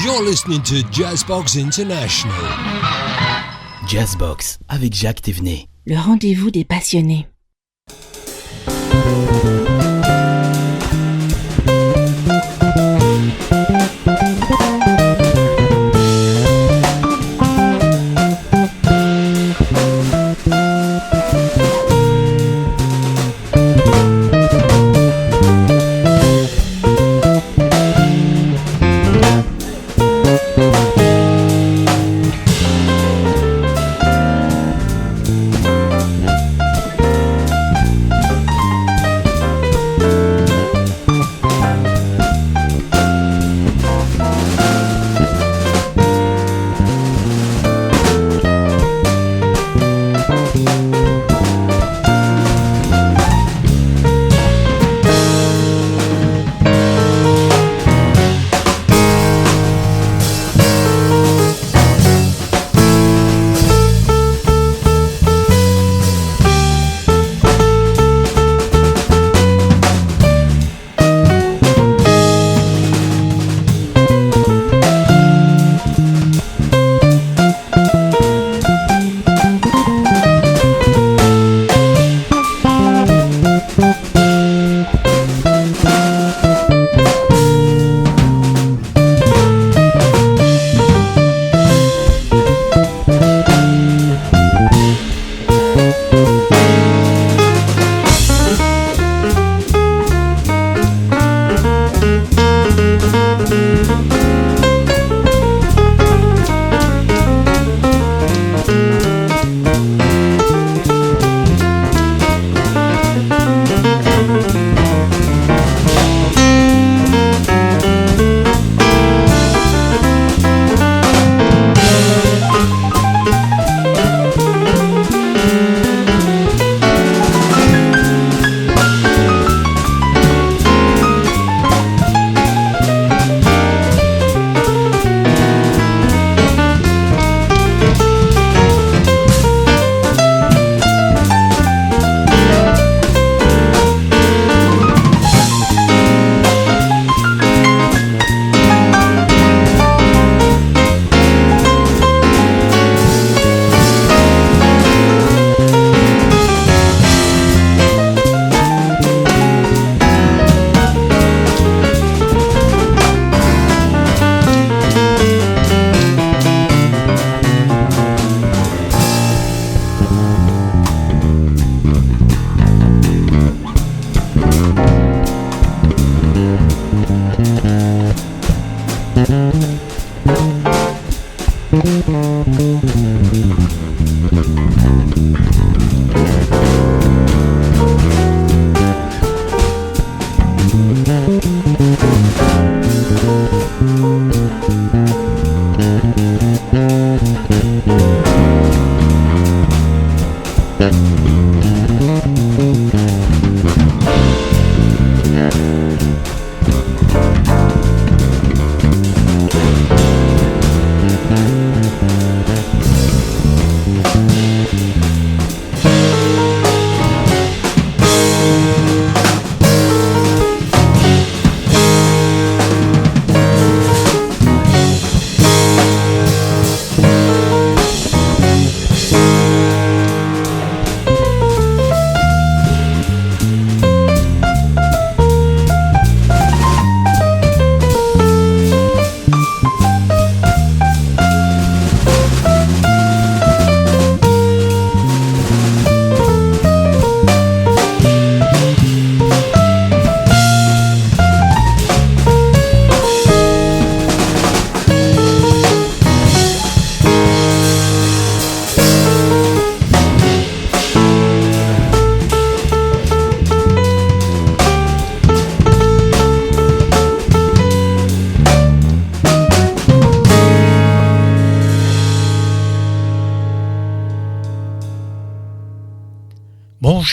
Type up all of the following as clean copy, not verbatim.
You're listening to Jazzbox International. Jazzbox avec Jacques Thévenet. Le rendez-vous des passionnés.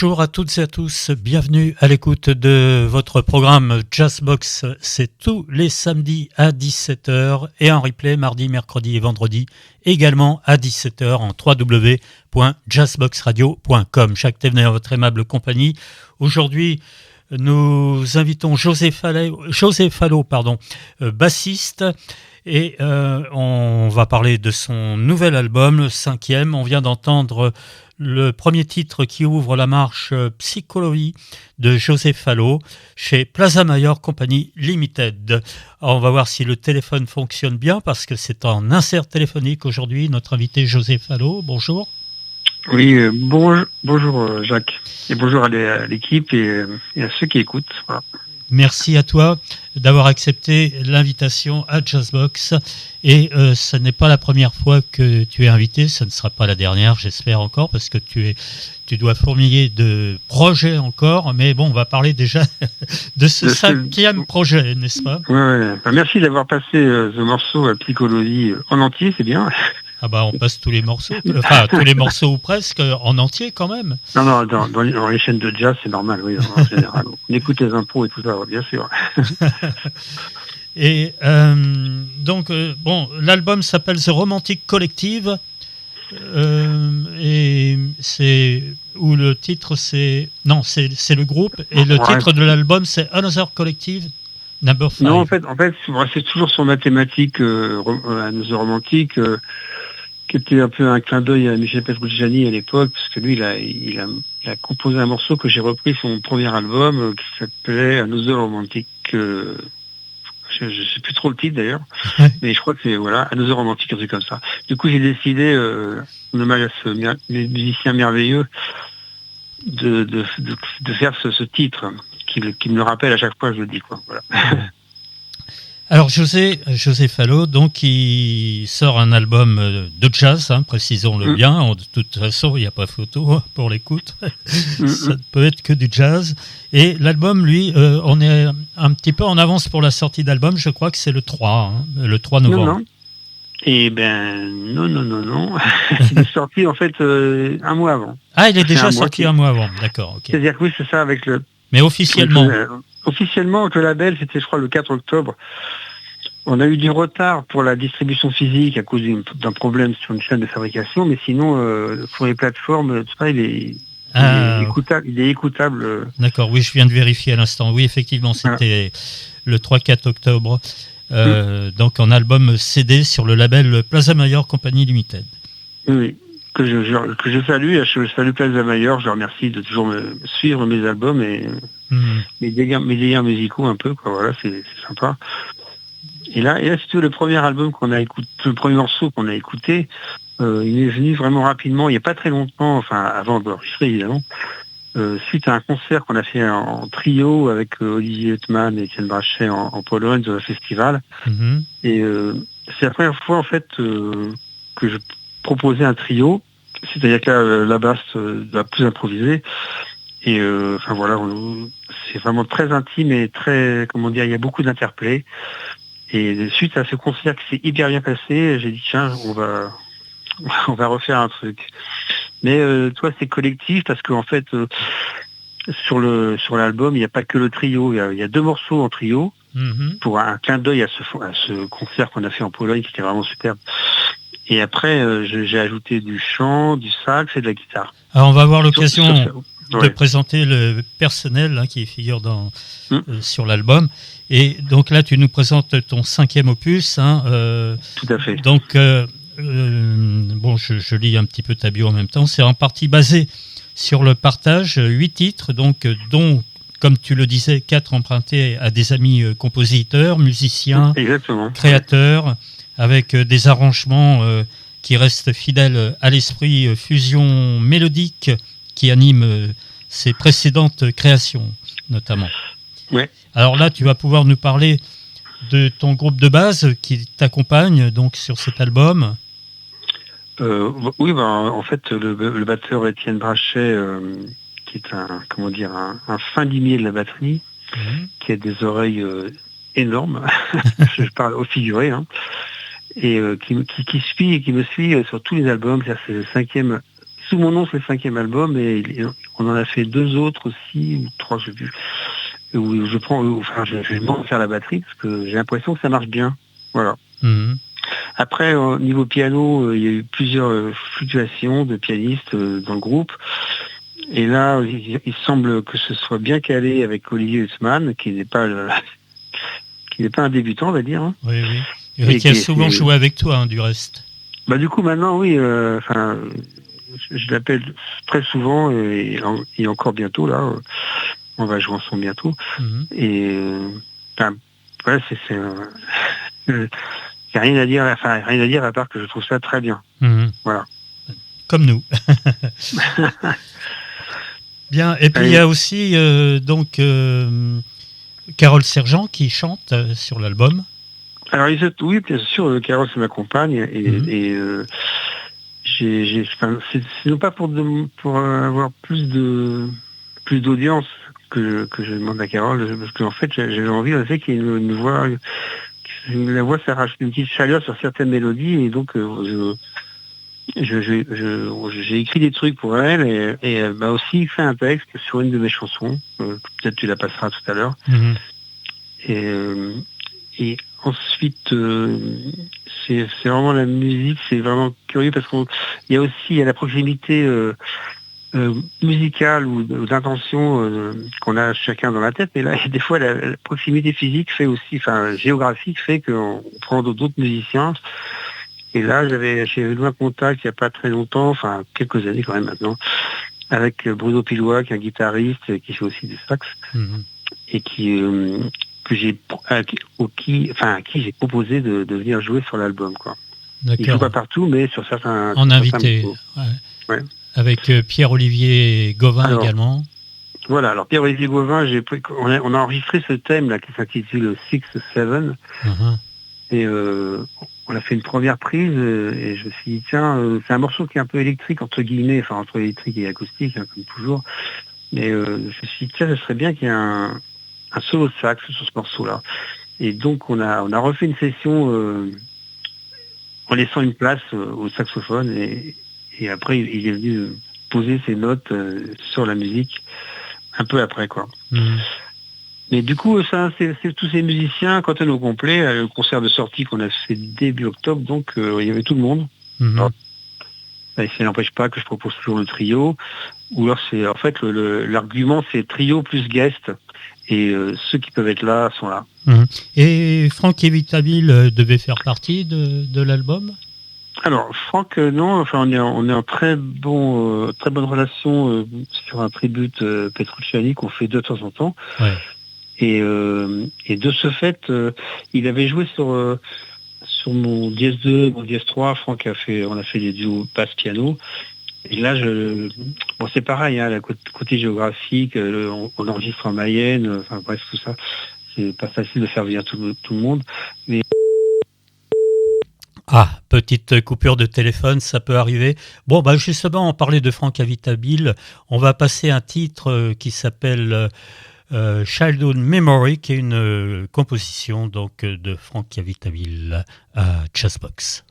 Bonjour à toutes et à tous, bienvenue à l'écoute de votre programme Jazzbox. C'est tous les samedis à 17h et en replay mardi, mercredi et vendredi également à 17h en www.jazzboxradio.com. Jacques Thévenet à votre aimable compagnie. Aujourd'hui, nous invitons José Fallo, bassiste, et on va parler de son nouvel album, le 5e. On vient d'entendre le premier titre qui ouvre la marche Psychologie de José Fallo chez Plaza Mayor Company Limited. Alors, on va voir si le téléphone fonctionne bien parce que c'est en insert téléphonique aujourd'hui. Notre invité José Fallo, bonjour. Oui, bonjour Jacques, et bonjour à l'équipe et à ceux qui écoutent. Voilà. Merci à toi d'avoir accepté l'invitation à Jazzbox. Et ce n'est pas la première fois que tu es invité, ce ne sera pas la dernière, j'espère encore, parce que tu dois fourmiller de projets encore. Mais bon, on va parler déjà de ce 5e projet, n'est-ce pas ? Ouais. Merci d'avoir passé ce morceau à Psychologie en entier, c'est bien. Ah bah on passe tous les morceaux, enfin tous les morceaux ou presque en entier quand même. Non, dans les chaînes de jazz c'est normal, oui, en général. On écoute les impros et tout ça, bien sûr. Et donc l'album s'appelle The Romantic Collective et c'est où le titre c'est le groupe et le titre de l'album c'est Another Collective Number 5. Non, en fait c'est toujours son mathématique Another Romantic. Qui était un peu un clin d'œil à Michel Petrucciani à l'époque, parce que lui, il a composé un morceau que j'ai repris son premier album, qui s'appelait Another Romantic. Je sais plus trop le titre d'ailleurs, mais je crois que c'est Another Romantic, un truc comme ça. Du coup, j'ai décidé, en hommage à ce musicien merveilleux, de faire ce titre qui me le rappelle à chaque fois que je le dis, quoi. Voilà. Alors José Fallo, donc il sort un album de jazz, précisons-le bien. De toute façon, il n'y a pas photo pour l'écoute. Ça ne peut être que du jazz. Et l'album, lui, on est un petit peu en avance pour la sortie d'album. Je crois que c'est le 3 novembre. Non. Eh ben non. Il est sorti en fait un mois avant. Ah, il est déjà sorti un mois avant. D'accord. Okay. C'est-à-dire que oui, c'est ça avec le. Mais officiellement. Officiellement, avec le label, c'était je crois le 4 octobre. On a eu du retard pour la distribution physique à cause d'un problème sur une chaîne de fabrication, mais sinon, pour les plateformes, tout ça, il est écoutable. D'accord, oui, je viens de vérifier à l'instant. Oui, effectivement, c'était le 3-4 octobre. Donc en album CD sur le label Plaza Mayor Company Limited. Oui, que je salue. Je salue Plaza Mayor. Je leur remercie de toujours me suivre mes albums et mes délires musicaux un peu. Quoi. Voilà, c'est sympa. Et là, c'était le premier album qu'on a écouté, le premier morceau qu'on a écouté. Il est venu vraiment rapidement, il n'y a pas très longtemps, enfin avant d'enregistrer évidemment, suite à un concert qu'on a fait en trio avec Olivier Huttman et Étienne Brachet en Pologne dans un festival. Et c'est la première fois en fait que je proposais un trio, c'est-à-dire que la basse va plus improviser. Et c'est vraiment très intime et très, il y a beaucoup d'interplays. Et suite à ce concert qui s'est hyper bien passé, j'ai dit tiens, on va refaire un truc. Mais toi, c'est collectif parce qu'en fait, sur l'album, il n'y a pas que le trio. Il y a 2 morceaux en trio pour un clin d'œil à ce concert qu'on a fait en Pologne qui était vraiment superbe. Et après, j'ai ajouté du chant, du sax et de la guitare. Alors, on va avoir l'occasion de présenter le personnel qui figure sur l'album. Et donc là, tu nous présentes ton 5e opus. Tout à fait. Donc, je lis un petit peu ta bio en même temps. C'est en partie basé sur le partage, 8 titres, donc, dont, comme tu le disais, 4 empruntés à des amis compositeurs, musiciens, créateurs, avec des arrangements qui restent fidèles à l'esprit fusion mélodique qui anime ses précédentes créations, notamment. Ouais. Alors là, tu vas pouvoir nous parler de ton groupe de base qui t'accompagne donc sur cet album. Oui, en fait, le batteur Étienne Brachet, qui est un fin limier de la batterie, qui a des oreilles énormes, je parle au figuré, et qui me suit sur tous les albums. C'est le 5e. Sous mon nom, c'est le 5e album, et on en a fait 2 autres aussi, ou 3, je sais plus. Où je vais faire la batterie parce que j'ai l'impression que ça marche bien. Voilà. Après, au niveau piano, il y a eu plusieurs fluctuations de pianistes dans le groupe. Et là, il semble que ce soit bien calé avec Olivier Hussmann, qui n'est pas un débutant, on va dire. Hein. Oui, oui. Et qui a souvent joué avec toi, hein, du reste. Bah du coup maintenant, oui. Je l'appelle très souvent et encore bientôt là. On va jouer ensemble bientôt. Et ouais, j'ai rien à dire. Enfin, rien à dire à part que je trouve ça très bien. Voilà. Comme nous. Bien. Et puis il y a aussi Carole Sergent qui chante sur l'album. Alors oui, bien sûr, Carole c'est ma compagne et c'est non pas pour avoir plus d'audience que je demande à Carole, parce qu'en fait j'avais envie de qu'il y ait une voix, la voix s'arrache une petite chaleur sur certaines mélodies, et donc j'ai écrit des trucs pour elle et elle m'a aussi fait un texte sur une de mes chansons, peut-être tu la passeras tout à l'heure. Et ensuite, c'est vraiment la musique, c'est vraiment curieux parce qu'il y a la proximité musicale ou d'intention qu'on a chacun dans la tête, mais là, des fois, la proximité physique fait aussi, enfin géographique fait qu'on prend d'autres musiciens. Et là, j'ai eu un contact il n'y a pas très longtemps, enfin quelques années quand même maintenant, avec Bruno Pilois, qui est un guitariste qui fait aussi du sax, et à qui j'ai proposé de venir jouer sur l'album, quoi. D'accord. Il joue pas partout, mais sur certains. En invité. Ouais. Avec Pierre-Olivier Gauvin également. Voilà, alors Pierre-Olivier Gauvin, on a enregistré ce thème là qui s'intitule 6-7. Et on a fait une première prise et je me suis dit tiens, c'est un morceau qui est un peu électrique entre guillemets, enfin entre électrique et acoustique, hein, comme toujours. Mais je me suis dit tiens, ce serait bien qu'il y ait un solo de sax sur ce morceau-là. Et donc on a refait une session en laissant une place au saxophone et après il est venu poser ses notes sur la musique un peu après, quoi. Mais du coup, ça, c'est tous ces musiciens, quand on est au complet, le concert de sortie qu'on a fait début octobre, donc il y avait tout le monde. Alors, ça n'empêche pas que je propose toujours le trio, ou alors c'est en fait l'argument c'est trio plus guest, et ceux qui peuvent être là sont là. Et Franck Evitabile devait faire partie de l'album? Alors Franck, non, enfin on est en très bonne relation sur un tribute Petrucciani qu'on fait de temps en temps. Ouais. Et de ce fait, il avait joué sur mon dièse 2, mon dièse 3. Franck on a fait des duos basse-piano. Et là, c'est pareil, hein, côté géographique, on enregistre en Mayenne, enfin bref, tout ça. C'est pas facile de faire venir tout le monde. Mais... Ah, petite coupure de téléphone, ça peut arriver. Bon, justement, on parlait de Franck Evitabile. On va passer un titre qui s'appelle... Childhood Memory, qui est une composition donc de Franck Evitabile à Jazzbox.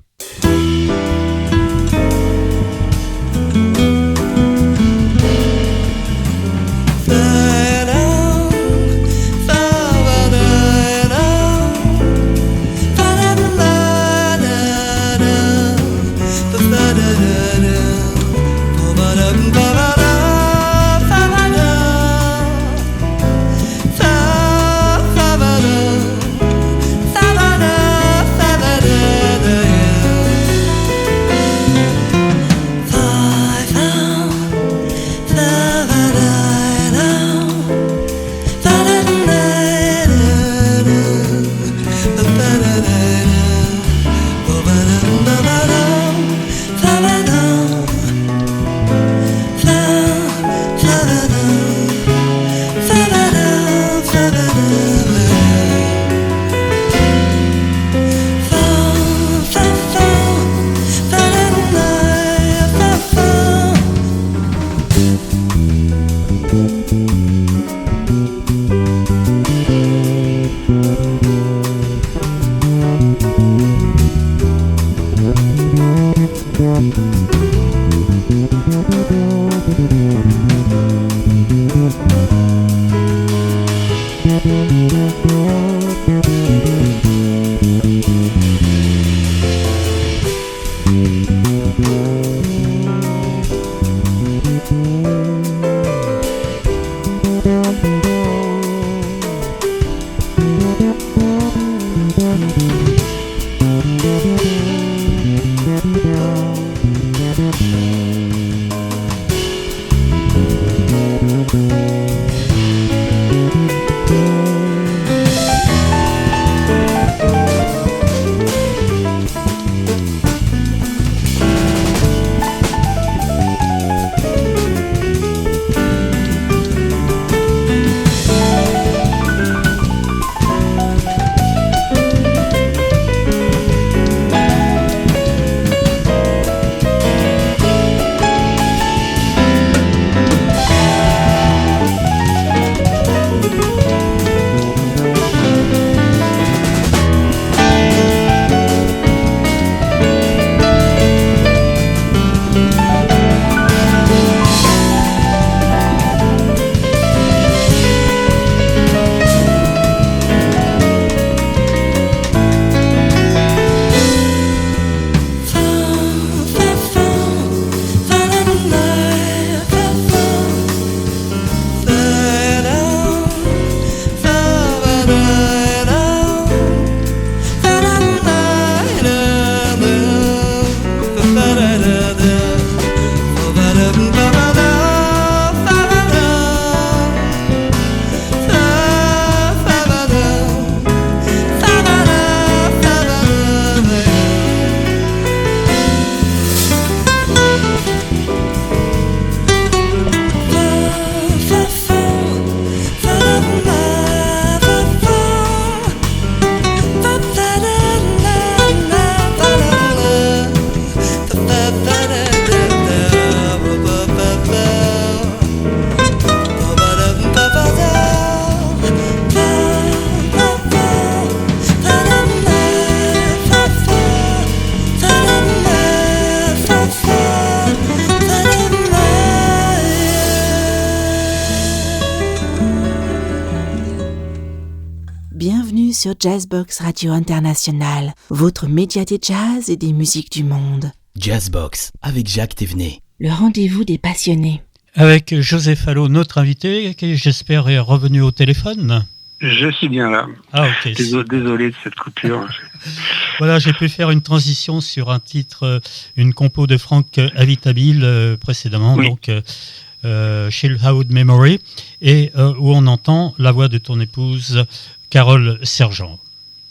Bienvenue sur Jazzbox Radio International, votre média des jazz et des musiques du monde. Jazzbox avec Jacques Thévenet. Le rendez-vous des passionnés. Avec Joseph Allo, notre invité, qui j'espère est revenu au téléphone. Je suis bien là. Ah, ok. Désolé de cette coupure. Voilà, j'ai pu faire une transition sur un titre, une compo de Frank Avitabile précédemment, oui. donc Chill Out Memory, et où on entend la voix de ton épouse, Carole Sergent.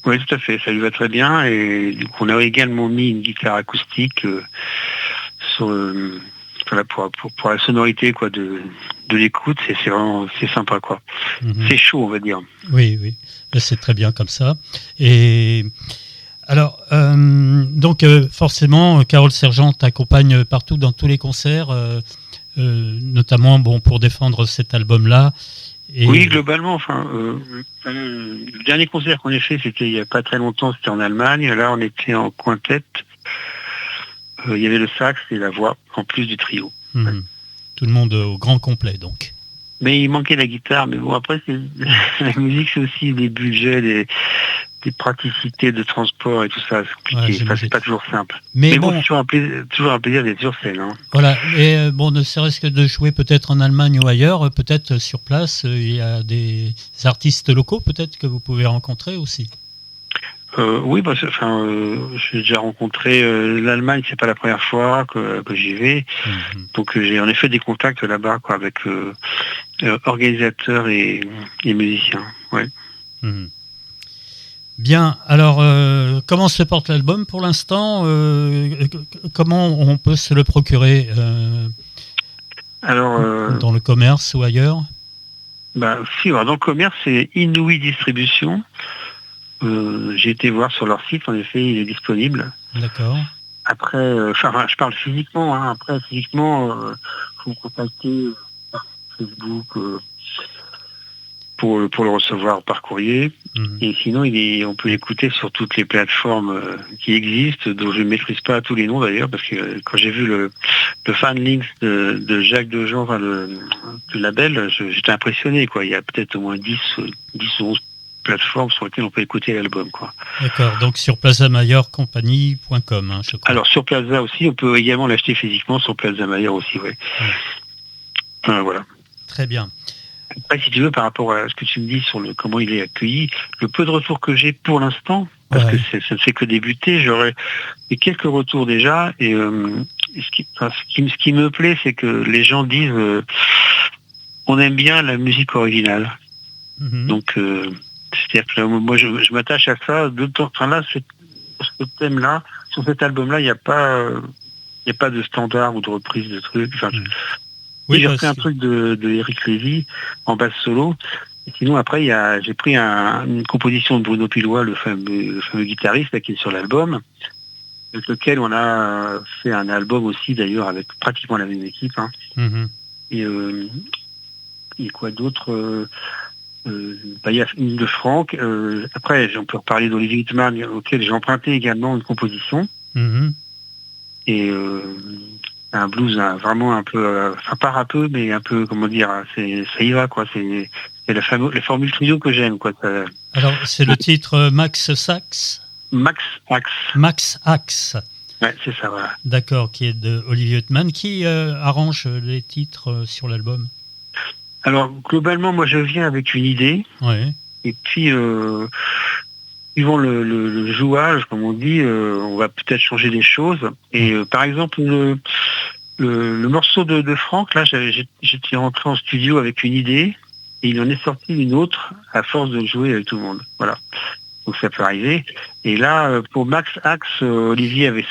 Oui, tout à fait, ça lui va très bien. Et du coup, on a également mis une guitare acoustique sur pour la sonorité quoi de l'écoute. C'est vraiment sympa quoi. Mm-hmm. C'est chaud, on va dire. Oui, c'est très bien comme ça. Et alors, donc forcément, Carole Sergent t'accompagne partout dans tous les concerts, notamment pour défendre cet album-là. Et... Oui, globalement, le dernier concert qu'on a fait, c'était il n'y a pas très longtemps, c'était en Allemagne. Là, on était en quintette. Il y avait le sax et la voix, en plus du trio. Ouais. Tout le monde au grand complet, donc. Mais il manquait la guitare. Mais bon, après, la musique, c'est aussi des budgets, des praticités de transport et tout ça. C'est compliqué. C'est pas toujours simple. Mais bon, c'est toujours un plaisir d'être sur scène. Hein. Voilà. Et ne serait-ce que de jouer peut-être en Allemagne ou ailleurs, peut-être sur place, il y a des artistes locaux, peut-être, que vous pouvez rencontrer aussi. Oui, j'ai déjà rencontré l'Allemagne, c'est pas la première fois que j'y vais. Mm-hmm. Donc j'ai en effet des contacts là-bas quoi, avec organisateurs et musiciens. Ouais. Mm-hmm. Bien, alors comment se porte l'album pour l'instant comment on peut se le procurer dans le commerce ou ailleurs? Dans le commerce, c'est Inouï Distribution. J'ai été voir sur leur site, en effet, il est disponible. D'accord. Après, je parle physiquement. Hein. Après, physiquement, faut me contacter par Facebook pour le recevoir par courrier. Mmh. Et sinon, on peut l'écouter sur toutes les plateformes qui existent, dont je ne maîtrise pas tous les noms d'ailleurs, parce que quand j'ai vu le fan links de Jacques Dejean, du label, j'étais impressionné, quoi. Il y a peut-être au moins 10 ou 11 plateformes sur lesquelles on peut écouter l'album, quoi. D'accord, donc sur plazamayorcompagnie.com, hein, je crois. Alors sur Plaza aussi, on peut également l'acheter physiquement sur Plaza Mayor aussi, oui. Voilà. Très bien. Après, si tu veux, par rapport à ce que tu me dis sur comment il est accueilli, le peu de retours que j'ai pour l'instant, parce que ça ne fait que débuter, j'aurais quelques retours déjà, et ce qui me plaît, c'est que les gens disent on aime bien la musique originale. Mm-hmm. Donc c'est-à-dire que moi je m'attache à ça de temps. Enfin là, ce thème-là, sur cet album-là, il n'y a pas de standard ou de reprise de trucs. Enfin, oui, j'ai pris un truc de Eric Lévy en basse solo. Et sinon après, j'ai pris une composition de Bruno Pilois, le fameux guitariste là, qui est sur l'album, avec lequel on a fait un album aussi d'ailleurs avec pratiquement la même équipe. Hein. Mm-hmm. Et quoi d'autre? Il y a une de Franck. Après, on peut reparler d'Olivier Wittmann, auquel j'ai emprunté également une composition. Mm-hmm. Et un blues vraiment un peu, pas râpeux, mais un peu, comment dire, ça y va, quoi. C'est la formule trio que j'aime, quoi. Alors, c'est le titre Max Axe. Max Axe. Max Axe. Ouais, c'est ça, voilà. D'accord, qui est de Olivier Wittmann. Qui arrange les titres sur l'album? Alors, globalement, moi, je viens avec une idée. Ouais. Et puis, suivant le jouage, comme on dit, on va peut-être changer des choses. Et par exemple, le morceau de Franck, là, j'étais rentré en studio avec une idée, et il en est sorti une autre à force de jouer avec tout le monde. Voilà. Donc ça peut arriver. Et là, pour Max Axe, Olivier avait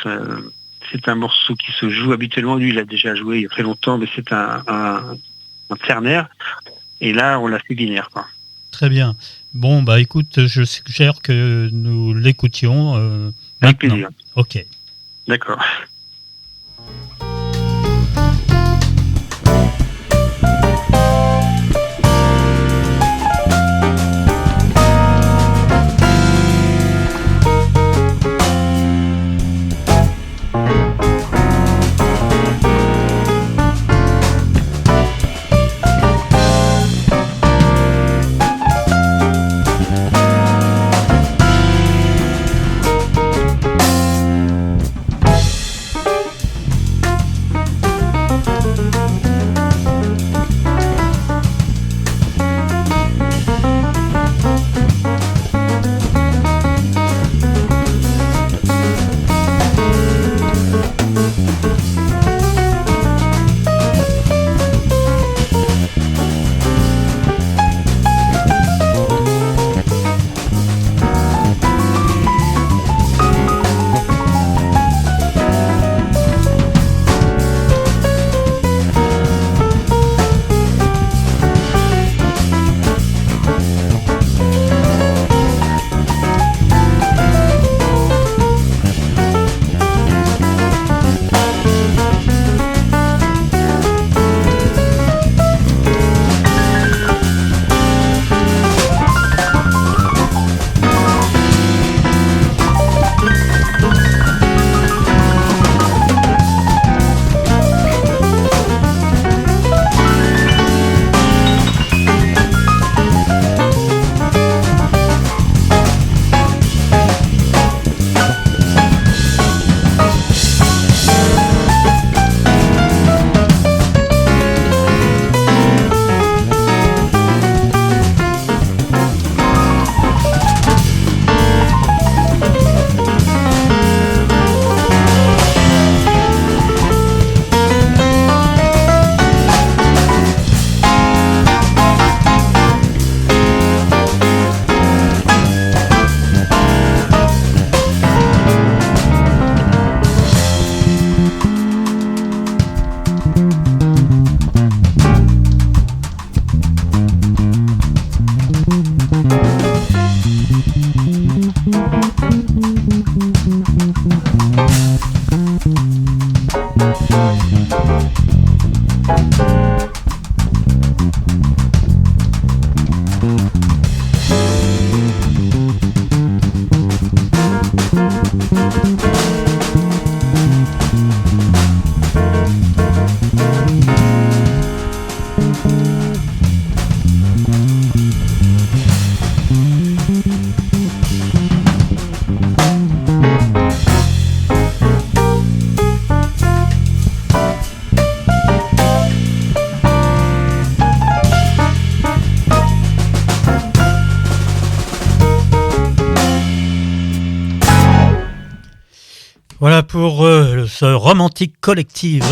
c'est un morceau qui se joue habituellement. Lui, il a déjà joué il y a très longtemps, mais c'est un ternaire. Et là, on l'a fait binaire, quoi. Très bien. Bon, écoute, je suggère que nous l'écoutions avec plaisir. Ok. D'accord. Voilà pour ce romantique collectif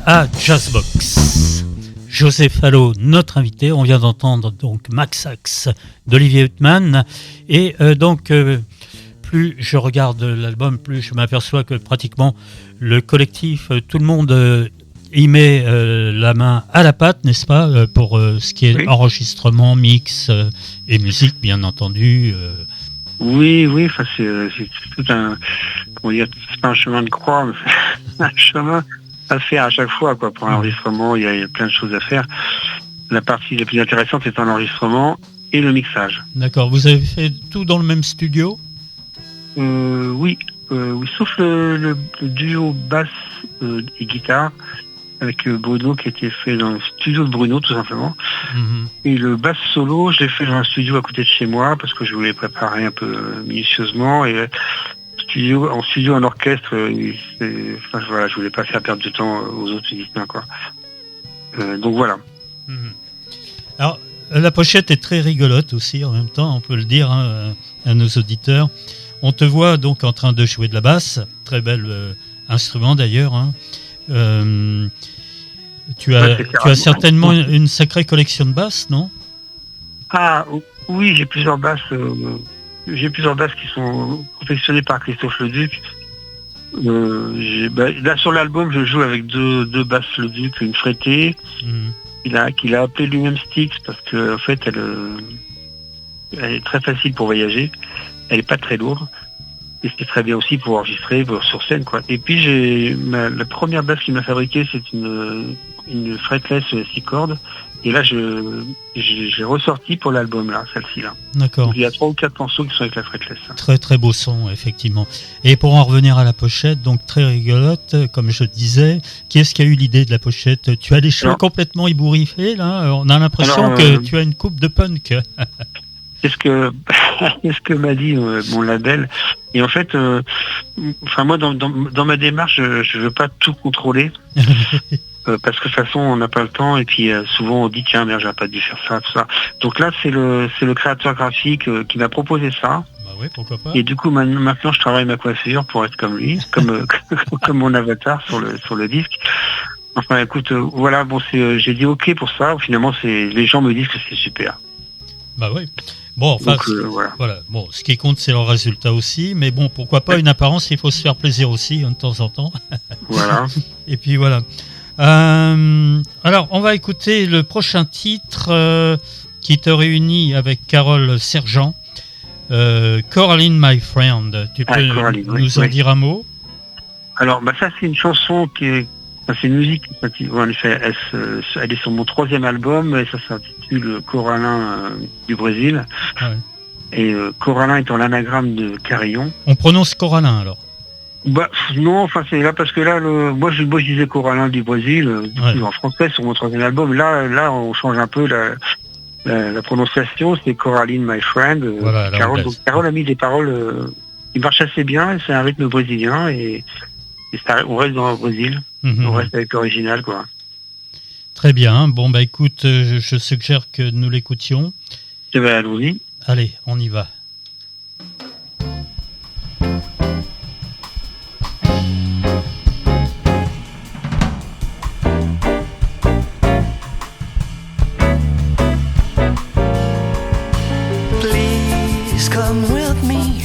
à Jazzbox. Joseph Allo, notre invité. On vient d'entendre donc Max Axe d'Olivier Huttman. Et donc, plus je regarde l'album, plus je m'aperçois que pratiquement le collectif, tout le monde y met la main à la pâte, n'est-ce pas, pour ce qui est enregistrement, mix et musique, bien entendu. Oui, enfin c'est tout un, comment dire, c'est pas un chemin de croix, mais c'est un chemin à faire à chaque fois, quoi. Pour l'enregistrement, il y a plein de choses à faire. La partie la plus intéressante est l'enregistrement et le mixage. D'accord. Vous avez fait tout dans le même studio ? Oui, sauf le duo basse et guitare avec Bruno qui a été fait dans le studio de Bruno tout simplement. Et le basse solo, je l'ai fait dans un studio à côté de chez moi parce que je voulais préparer un peu minutieusement et en studio en orchestre, voilà, je voulais pas faire perdre de temps aux autres musiciens, quoi. Donc voilà. Alors la pochette est très rigolote aussi en même temps, on peut le dire à nos auditeurs. On te voit donc en train de jouer de la basse, très bel instrument d'ailleurs. Tu as certainement une sacrée collection de basses, non ? Ah oui, j'ai plusieurs basses. Qui sont confectionnées par Christophe Leduc. Là sur l'album, je joue avec deux basses Leduc, une frettée, qu'il a appelée lui-même Styx parce que en fait elle est très facile pour voyager. Elle est pas très lourde. Et c'est très bien aussi pour enregistrer sur scène, quoi. Et puis la première basse qu'il m'a fabriquée, c'est une fretless 6 cordes. Et là, j'ai ressorti pour l'album, là, celle-ci, là. D'accord. Donc, il y a 3 ou 4 morceaux qui sont avec la fretless. Très, très beau son, effectivement. Et pour en revenir à la pochette, donc très rigolote, comme je disais, qui est-ce qui a eu l'idée de la pochette ? Tu as les cheveux complètement ébouriffés, là. On a l'impression que tu as une coupe de punk. C'est ce que m'a dit mon label. Et en fait, moi, dans ma démarche, je veux pas tout contrôler. Parce que de toute façon, on n'a pas le temps. Et puis, souvent, on dit, tiens, merde, j'aurais pas dû faire ça, tout ça. Donc là, c'est le créateur graphique qui m'a proposé ça. Bah oui, pourquoi pas. Et du coup, maintenant, je travaille ma coiffure pour être comme lui, comme mon avatar sur le disque. Enfin, écoute, voilà, bon, j'ai dit OK pour ça. Finalement, les gens me disent que c'est super. Bah oui. Bon, enfin, donc, voilà. Bon, ce qui compte, c'est le résultat aussi. Mais bon, pourquoi pas une apparence, il faut se faire plaisir aussi, de temps en temps. Voilà. Et puis voilà. Alors, on va écouter le prochain titre qui te réunit avec Carole Sergent. Coraline, My Friend. Tu peux nous en dire un mot ? Alors, ça, c'est une chanson c'est une musique qui, en effet, elle est sur mon 3e album et ça s'intitule Coralin du Brésil. Ouais. Et Coralin étant l'anagramme de Carillon. On prononce Coralin alors ? Non, enfin c'est là parce que là, moi je disais Coralin du Brésil, en français sur mon 3e album. Là, on change un peu la prononciation, c'est Coraline, My Friend. Voilà, Carole a mis des paroles qui marchent assez bien. C'est un rythme brésilien et on reste dans le Brésil. On reste avec l'original, quoi. Très bien. Bon, écoute, je suggère que nous l'écoutions. Allons-y. Allez, on y va. Please come with me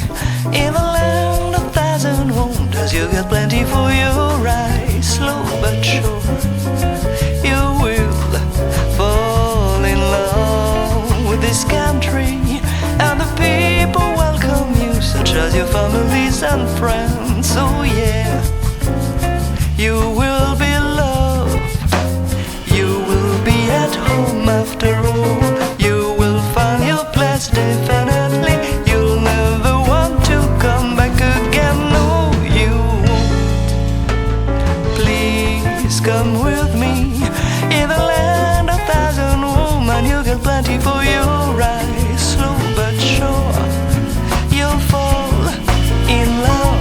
in a land of thousand wonders. You got plenty for your ride, slow but sure. You will fall in love with this country, and the people welcome you, such as your families and friends. Oh yeah, you will be loved. You will be at home after all. You will find your place definitely. You'll never want to come back again. No, you won't. Please come with me in the land of thousand women. You got plenty for your ride, slow but sure. You'll fall in love.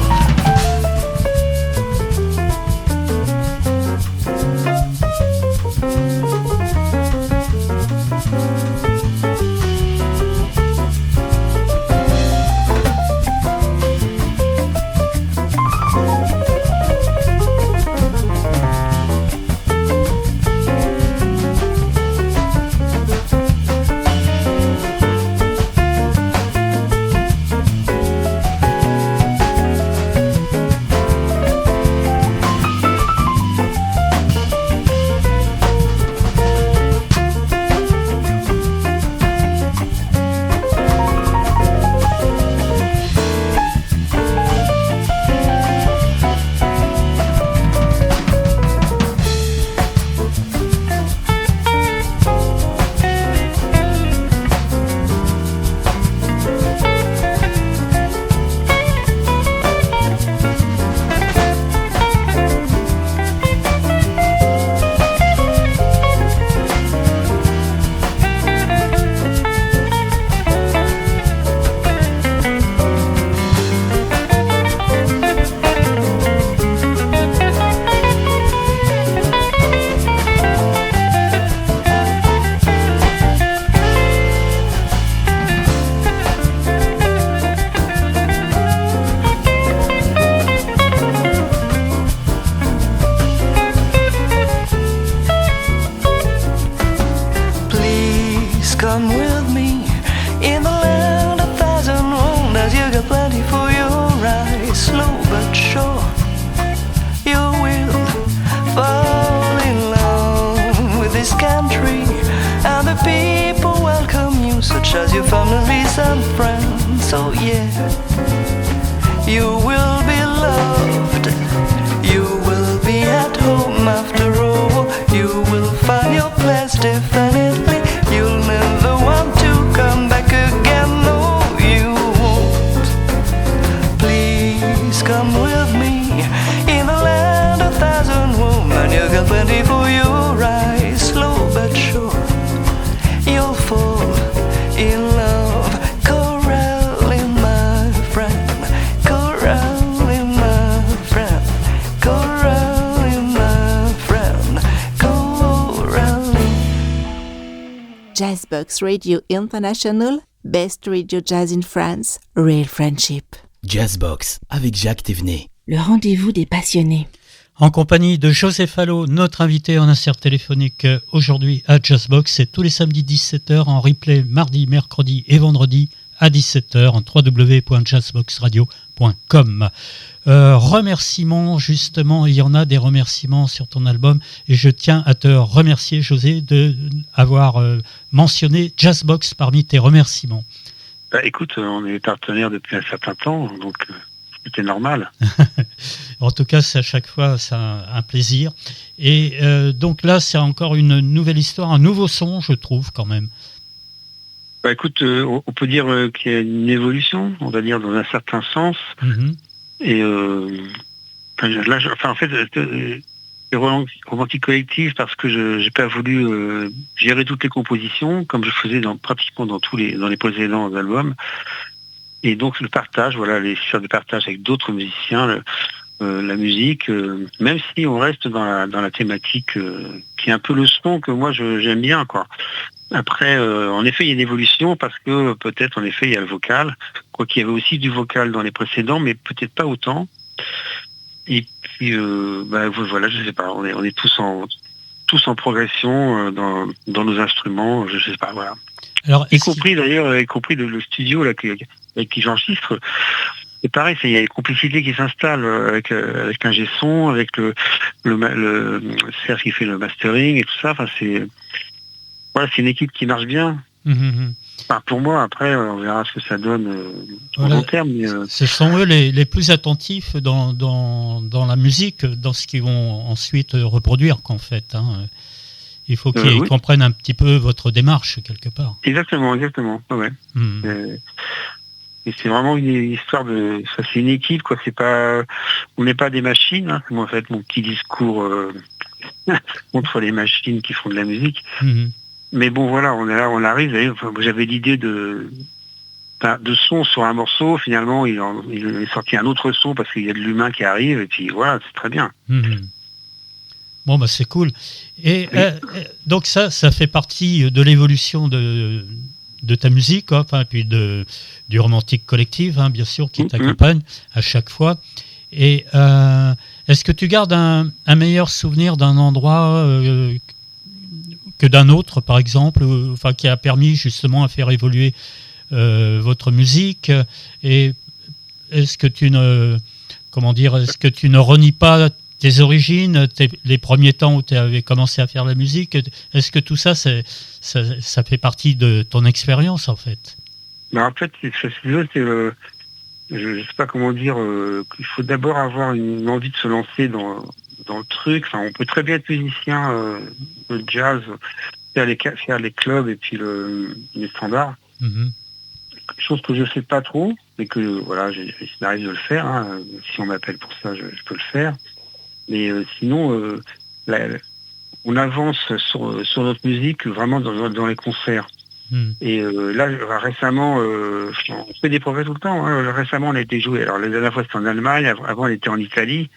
plenty for your eyes. Slow but sure, you will fall in love with this country, and the people welcome you, such as your families and friends. So yeah, you will be loved, you will be at home after all. You will find your place definitely. You'll never want to come back again, no you won't. Please come with me in the land of thousand women. You got plenty for your eyes. Slow but sure, you'll fall in love. Coraline, my friend, Coraline, my friend, Coraline, my friend, Coraline. Jazzbox Radio International, Best Radio Jazz in France, Real Friendship. Jazzbox avec Jacques Thévenet. Le rendez-vous des passionnés. En compagnie de Joseph Allo, notre invité en insert téléphonique aujourd'hui à Jazzbox. C'est tous les samedis 17h, en replay mardi, mercredi et vendredi à 17h en www.jazzboxradio.com. Remerciements, justement, il y en a des remerciements sur ton album et je tiens à te remercier, José, d'avoir mentionné Jazzbox parmi tes remerciements. Bah, écoute, on est partenaires depuis un certain temps, donc c'était normal. En tout cas, c'est à chaque fois c'est un plaisir. Et donc là, c'est encore une nouvelle histoire, un nouveau son, je trouve, quand même. Bah, écoute, on peut dire qu'il y a une évolution, on va dire dans un certain sens. Mm-hmm. Et là, en fait, c'est romantique collective parce que je n'ai pas voulu gérer toutes les compositions comme je faisais pratiquement dans les précédents albums. Et donc le partage, voilà, les sphères de partage avec d'autres musiciens, la musique, même si on reste dans la thématique qui est un peu le son que moi j'aime bien, quoi. Après, en effet, il y a une évolution parce que peut-être, en effet, il y a le vocal. Quoi qu'il y avait aussi du vocal dans les précédents, mais peut-être pas autant. Et puis, voilà, je sais pas. On est tous en progression dans nos instruments. Je sais pas, voilà. Alors, y compris le studio là avec qui j'enregistre. C'est pareil, il y a une complicité qui s'installe avec un son, avec le Serge qui fait le mastering et tout ça. Enfin, c'est une équipe qui marche bien. Mm-hmm. Enfin, pour moi, après, on verra ce que ça donne au long terme. Mais, ce sont eux les plus attentifs dans la musique, dans ce qu'ils vont ensuite reproduire, qu'en fait. Hein. Il faut qu'ils comprennent un petit peu votre démarche, quelque part. Exactement. Ouais. Mm. Et c'est vraiment une histoire de... Ça, c'est une équipe, quoi. C'est pas... On n'est pas des machines. Hein. Moi, en fait, mon petit discours contre les machines qui font de la musique. Mm-hmm. Mais bon, voilà, on est là, on arrive. J'avais l'idée de son sur un morceau. Finalement, il est sorti un autre son parce qu'il y a de l'humain qui arrive. Et puis voilà, c'est très bien. Mm-hmm. Bon, bah c'est cool. Et donc ça fait partie de l'évolution de ta musique, quoi, enfin, puis du romantique collectif, hein, bien sûr, qui t'accompagne à chaque fois. Et est-ce que tu gardes un meilleur souvenir d'un endroit que d'un autre, par exemple, enfin, qui a permis justement à faire évoluer votre musique? Et est-ce que tu ne renies pas tes origines, les premiers temps où tu avais commencé à faire la musique? Est-ce que tout ça, ça fait partie de ton expérience, en fait? En fait, je ne sais pas comment dire, il faut d'abord avoir une envie de se lancer dans le truc. Enfin, on peut très bien être musicien de jazz, faire les clubs et puis les standards. Mm-hmm. Chose que je ne sais pas trop, mais que voilà, il m'arrive de le faire. Hein. Si on m'appelle pour ça, je peux le faire. Mais sinon, on avance sur notre musique vraiment dans les concerts. Mm. Et là, récemment, on fait des progrès tout le temps. Hein. Récemment, on a été joué. Alors, la dernière fois, c'était en Allemagne. Avant, on était en Italie.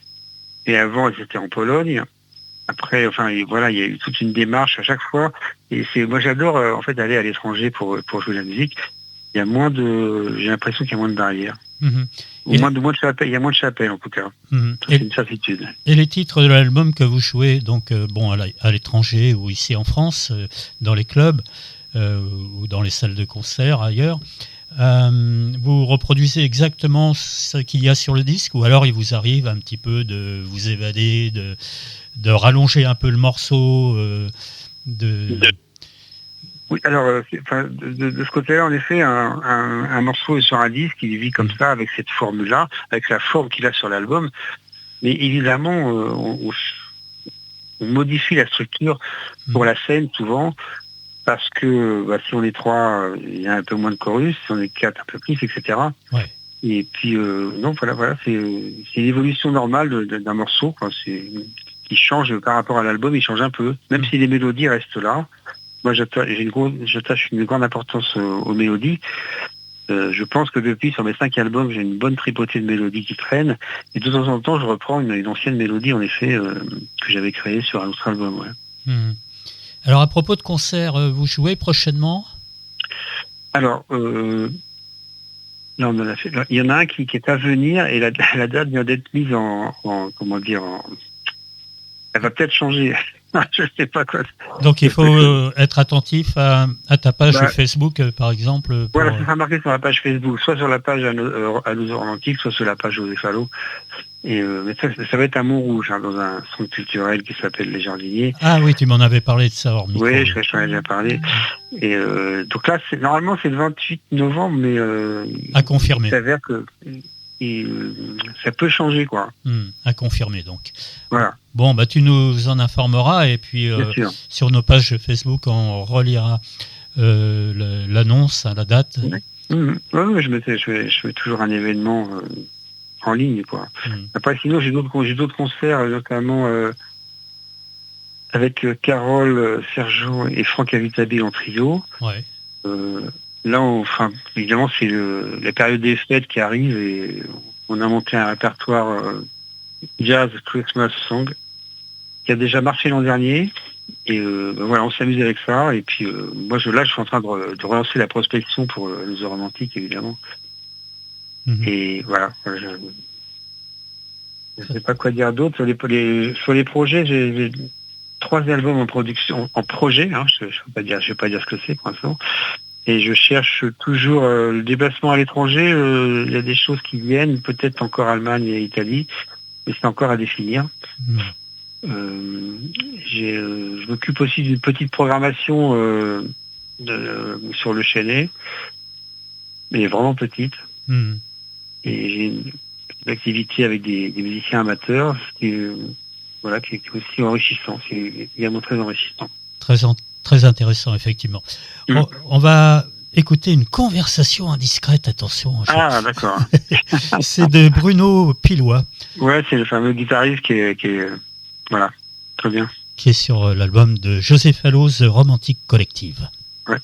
Et avant, c'était en Pologne. Après, enfin, voilà, il y a eu toute une démarche à chaque fois. Et moi, j'adore en fait aller à l'étranger pour jouer la musique. J'ai l'impression qu'il y a moins de barrières. Mm-hmm. Il y a moins de chapelles, en tout cas. Mm-hmm. C'est une certitude. Et les titres de l'album que vous jouez, donc à l'étranger ou ici en France, dans les clubs ou dans les salles de concert ailleurs, vous reproduisez exactement ce qu'il y a sur le disque, ou alors il vous arrive un petit peu de vous évader, de rallonger un peu le morceau, Oui, alors, de ce côté-là, en effet, un morceau sur un disque, il vit comme ça, avec cette formule-là, avec la forme qu'il a sur l'album. Mais évidemment, on modifie la structure pour la scène, souvent, parce que si on est 3, il y a un peu moins de chorus, si on est 4, un peu plus, etc. Ouais. Et puis, non, voilà, c'est une évolution normale d'un morceau, quoi. Qui change par rapport à l'album, il change un peu, même si les mélodies restent là. Moi, j'attache une grande importance aux mélodies. Je pense que depuis, sur mes 5 albums, j'ai une bonne tripotée de mélodies qui traînent. Et de temps en temps, je reprends une ancienne mélodie, en effet, que j'avais créée sur un autre album. Ouais. Alors, à propos de concerts, vous jouez prochainement ? Alors, là, on en a fait. Il y en a un qui est à venir, et la date vient d'être mise elle va peut-être changer. Je sais pas quoi. Donc il faut être attentif à ta page Facebook, par exemple. Voilà, ça sera marqué sur la page Facebook, soit sur la page Allousa Romantique, soit sur la page José Fallot. Et mais ça va être à Montrouge, dans un centre culturel qui s'appelle Les Jardiniers. Ah oui, tu m'en avais parlé de ça hors micro. Oui, je t'en ai déjà parlé. Et donc là, normalement c'est le 28 novembre, mais à confirmer. Il s'avère que ça peut changer, quoi. À confirmer, donc. Voilà. Bon, tu nous en informeras, et puis sur nos pages Facebook, on relira l'annonce, la date. Oui, je mets toujours un événement en ligne, quoi. Après, sinon, j'ai d'autres concerts, notamment avec Carole, Sergio et Franck Avitabil en trio. Ouais. Là, évidemment, c'est la période des fêtes qui arrive, et on a monté un répertoire jazz Christmas Song qui a déjà marché l'an dernier. Et on s'amuse avec ça. Et puis, moi, je suis en train de relancer la prospection pour Allousa Romantique, évidemment. Et voilà. Je ne sais pas quoi dire d'autre. Sur les projets, j'ai 3 albums en production, en projet. Je ne vais pas dire ce que c'est pour l'instant. Et je cherche toujours le déplacement à l'étranger. Il y a des choses qui viennent, peut-être encore Allemagne et Italie, mais c'est encore à définir. Je m'occupe aussi d'une petite programmation sur le Chênay, mais vraiment petite. Et j'ai une activité avec des musiciens amateurs, qui est aussi enrichissant. C'est également très enrichissant. Très intéressant, effectivement. On va écouter une conversation indiscrète, attention. Ah, d'accord. C'est de Bruno Pilois. Ouais, c'est le fameux guitariste qui est voilà, très bien. Qui est sur l'album de José Fallot, The Romantic Collective. Ouais.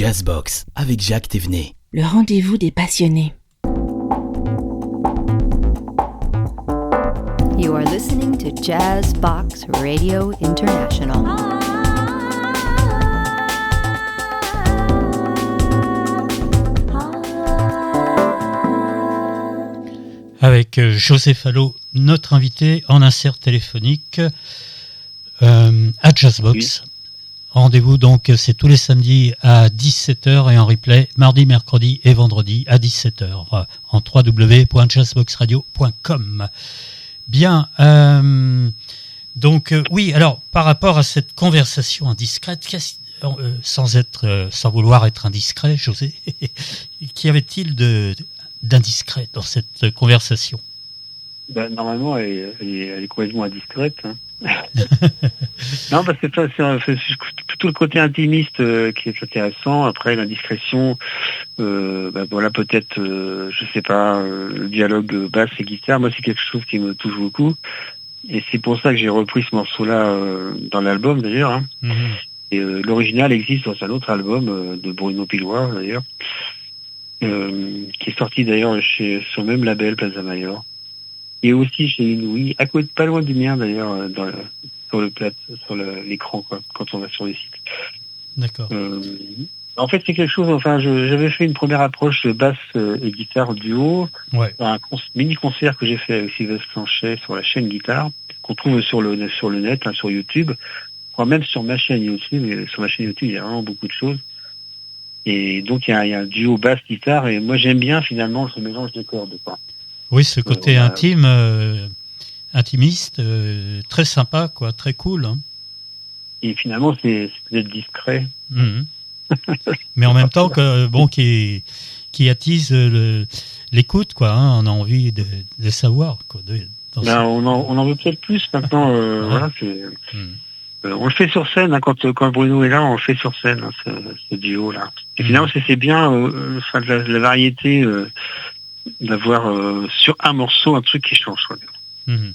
Jazzbox avec Jacques Thévenet. Le rendez-vous des passionnés. You are listening to Jazzbox Radio International. Avec Joseph Allo, notre invité en insert téléphonique à Jazzbox. Oui. Rendez-vous donc, c'est tous les samedis à 17h et en replay mardi, mercredi et vendredi à 17h en www.jazzboxradio.com. Bien, donc oui, alors par rapport à cette conversation indiscrète, sans vouloir être indiscret, José, qu'y avait-il d'indiscret dans cette conversation? Ben, normalement, elle est complètement indiscrète. Hein. Non, parce que c'est plutôt le côté intimiste qui est intéressant. Après, l'indiscrétion, voilà, peut-être, je sais pas, le dialogue basse et guitare. Moi, c'est quelque chose qui me touche beaucoup. Et c'est pour ça que j'ai repris ce morceau-là dans l'album, d'ailleurs. Hein. Mm-hmm. Et l'original existe dans un autre album de Bruno Piloire, d'ailleurs, qui est sorti d'ailleurs sur le même label, Plaza Mayor. Et aussi chez Inouï, à côté, pas loin du mien d'ailleurs, sur l'écran, quoi, quand on va sur les sites. D'accord. En fait, c'est quelque chose, enfin, j'avais fait une première approche de basse et guitare duo, ouais. Un mini-concert que j'ai fait avec Sylvestre Planchet sur la chaîne Guitare, qu'on trouve sur le net, hein, sur YouTube, enfin, même sur ma chaîne YouTube, et sur ma chaîne YouTube, il y a vraiment beaucoup de choses. Et donc, il y a un duo basse-guitare, et moi, j'aime bien, finalement, ce mélange de cordes, quoi. Oui, ce côté intime, intimiste, très sympa, quoi, très cool. Hein. Et finalement, c'est peut-être discret. Mmh. Mais en même temps, qui attise l'écoute, quoi. Hein, on a envie de savoir, quoi. On en veut peut-être plus maintenant. Voilà, on le fait sur scène, hein, quand Bruno est là, on le fait sur scène, hein, ce duo-là. Et finalement, c'est bien, la variété. D'avoir sur un morceau un truc qui change. Mmh.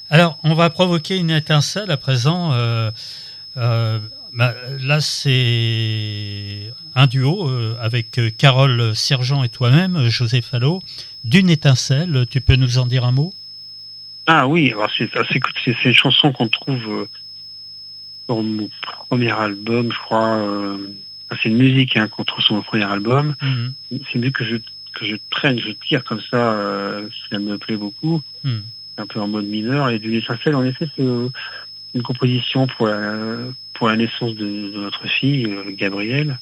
Alors, on va provoquer une étincelle à présent Là, c'est un duo avec Carole Sergent et toi-même, Joseph Allot, d'une étincelle. Tu peux nous en dire un mot ? Ah oui, alors c'est une chanson qu'on trouve sur mon premier album, je crois. C'est une musique qu'on trouve sur mon premier album. Mm-hmm. C'est une musique que je traîne, je tire comme ça. Ça me plaît beaucoup. Un peu en mode mineur. Et d'une étincelle, en effet, c'est une composition pour la naissance de notre fille, Gabrielle.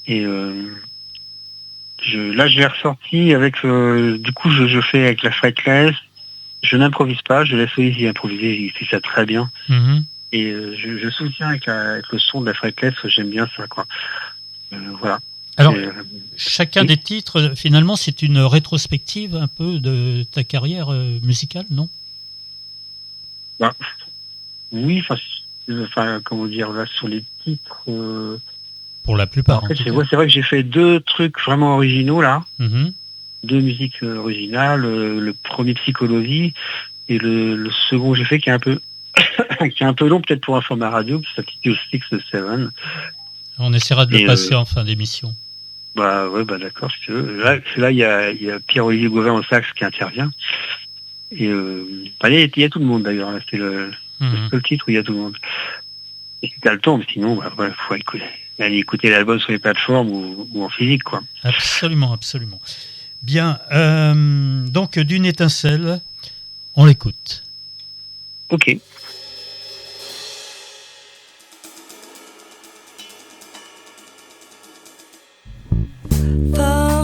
Et je l'ai ressorti avec... du coup, je fais avec la fretless. Je n'improvise pas, je laisse Olivier improviser, il fait ça très bien. Mm-hmm. Et je soutiens avec le son de la fretless, j'aime bien ça, quoi. Voilà. Alors, chacun des titres, finalement, c'est une rétrospective un peu de ta carrière musicale, non ? Oui, comment dire, là, sur les titres... Pour la plupart, en fait, c'est vrai que j'ai fait 2 trucs vraiment originaux, là. Mm-hmm. 2 musiques originales, le premier Psychologie, et le second que j'ai fait qui est un peu qui est un peu long peut-être pour un format radio, qui s'intitule 6-7. On essaiera de le passer en fin d'émission. Ouais, d'accord, si tu veux. Là, il y a Pierre-Olivier Gauvin au sax qui intervient. Et il y a tout le monde d'ailleurs. C'est le seul titre où il y a tout le monde. Et si t'as le temps, mais sinon, faut aller écouter l'album sur les plateformes ou en physique, quoi. Absolument, absolument. Bien, donc d'une étincelle, on l'écoute. Ok. Fa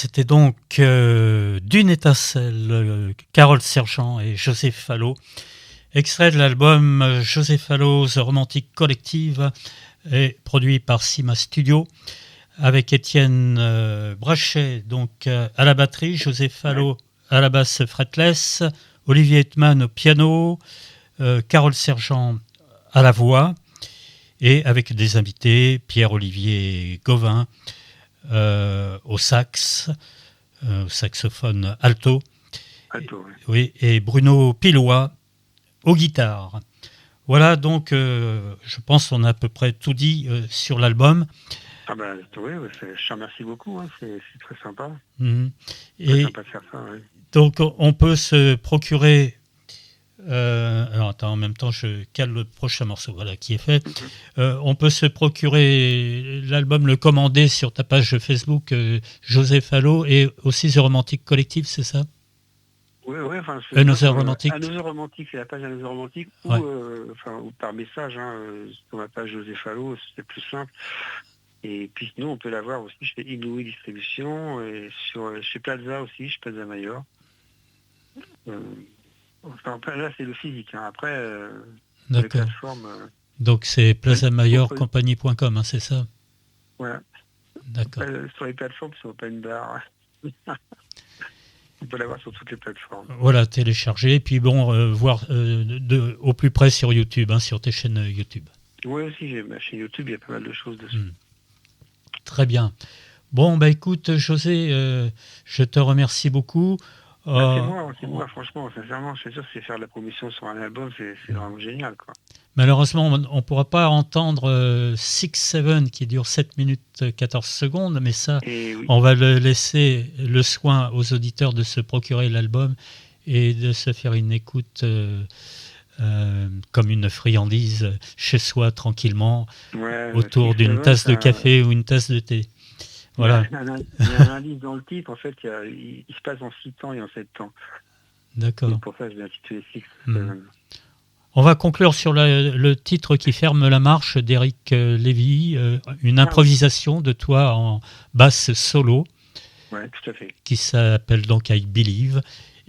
c'était donc D'une étincelle, Carole Sergent et José Fallo. Extrait de l'album José Fallo, The Romantic Collective, et produit par Sima Studio, avec Étienne Brachet donc, à la batterie, José Fallo à la basse fretless, Olivier Hetman au piano, Carole Sergent à la voix, et avec des invités, Pierre-Olivier Gauvin au sax, au saxophone alto, oui, et Bruno Pilois aux guitares. Voilà, donc je pense qu'on a à peu près tout dit sur l'album. Ah ben oui, je te remercie beaucoup, hein, c'est très sympa. Et sympa de faire ça, oui. Donc on peut se procurer... alors attends, en même temps je cale le prochain morceau, voilà, qui est fait. On peut se procurer l'album, le commander sur ta page Facebook José Fallo, et aussi The Romantic Collective, c'est ça? Oui, enfin, Another Romantic. Another Romantic, c'est la page Another Romantic, ouais. ou par message, hein, sur ma page José Fallo, c'est plus simple. Et puis sinon, on peut l'avoir aussi chez Inouï Distribution, et chez Plaza aussi, chez Plaza Mayor. Enfin, là, c'est le physique. Hein. Après, les plateformes... Donc c'est plazamayorcompagnie.com, hein, c'est ça? Voilà. D'accord. Sur les plateformes, c'est Open Bar. On peut l'avoir sur toutes les plateformes. Voilà, télécharger, et puis bon, voir au plus près sur YouTube, hein, sur tes chaînes YouTube. Oui, aussi, j'ai ma chaîne YouTube, il y a pas mal de choses dessus. Très bien. Bon, bah écoute, José, je te remercie beaucoup. C'est moi, franchement, sincèrement, je suis sûr que c'est faire de la promotion sur un album, c'est vraiment génial, quoi. Malheureusement, on ne pourra pas entendre 6-7 qui dure 7 minutes 14 secondes, mais ça, oui. On va laisser le soin aux auditeurs de se procurer l'album et de se faire une écoute comme une friandise chez soi, tranquillement, autour d'une tasse de café ou une tasse de thé. Voilà. Il y a un indice dans le titre, en fait, il se passe en 6 temps et en 7 temps. D'accord. Et pour ça, je l'ai intitulé 6-7. On va conclure sur le titre qui ferme la marche d'Éric Lévy, une improvisation de toi en basse solo, tout à fait. Qui s'appelle donc I Believe.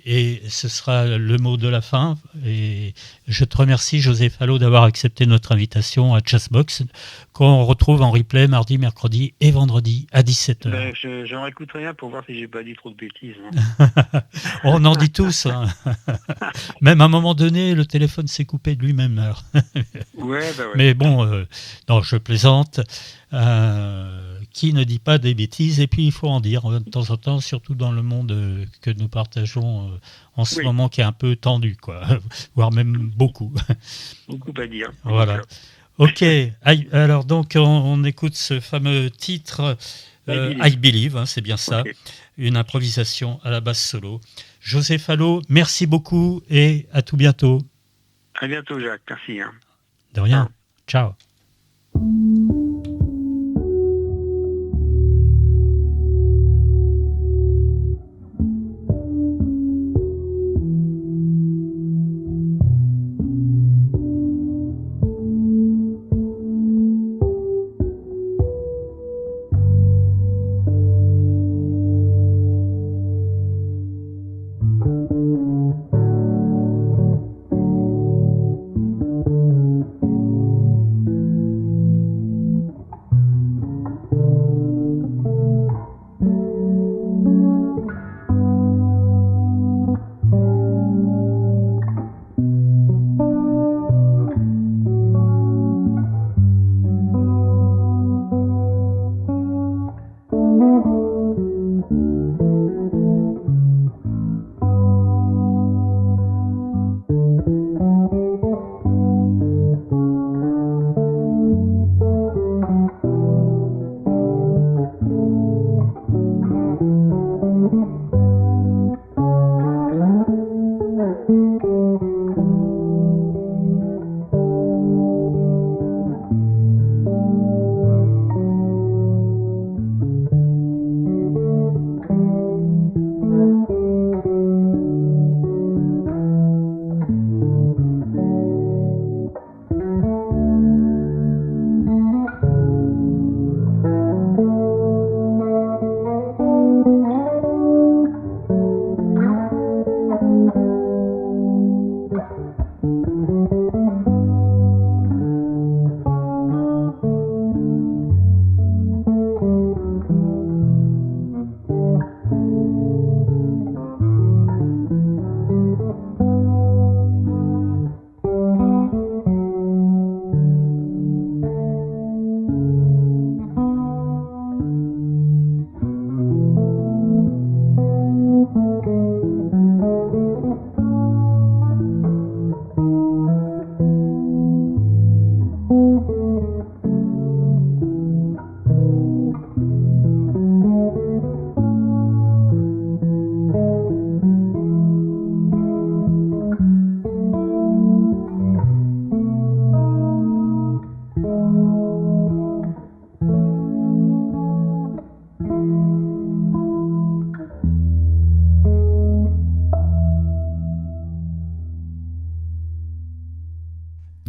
Et ce sera le mot de la fin. Et je te remercie, José Fallo, d'avoir accepté notre invitation à Jazzbox, qu'on retrouve en replay mardi, mercredi et vendredi à 17h. J'en réécoute rien pour voir si j'ai pas dit trop de bêtises. Hein. On en dit tous. Hein. Même à un moment donné, le téléphone s'est coupé de lui-même. Ouais. Mais bon, non, je plaisante. Qui ne dit pas des bêtises, et puis il faut en dire de temps en temps, surtout dans le monde que nous partageons en ce moment, qui est un peu tendu, quoi, voire même beaucoup. Beaucoup à dire. Voilà. Ok, alors donc on écoute ce fameux titre I Believe, hein, c'est bien ça, une improvisation à la basse solo. José Fallo, merci beaucoup et à tout bientôt. À bientôt, Jacques, merci. Hein. De rien, ciao.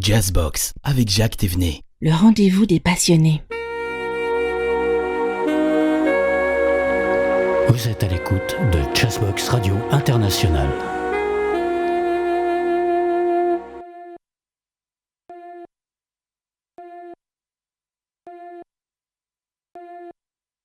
Jazzbox avec Jacques Thévenet. Le rendez-vous des passionnés. Vous êtes à l'écoute de Jazzbox Radio International.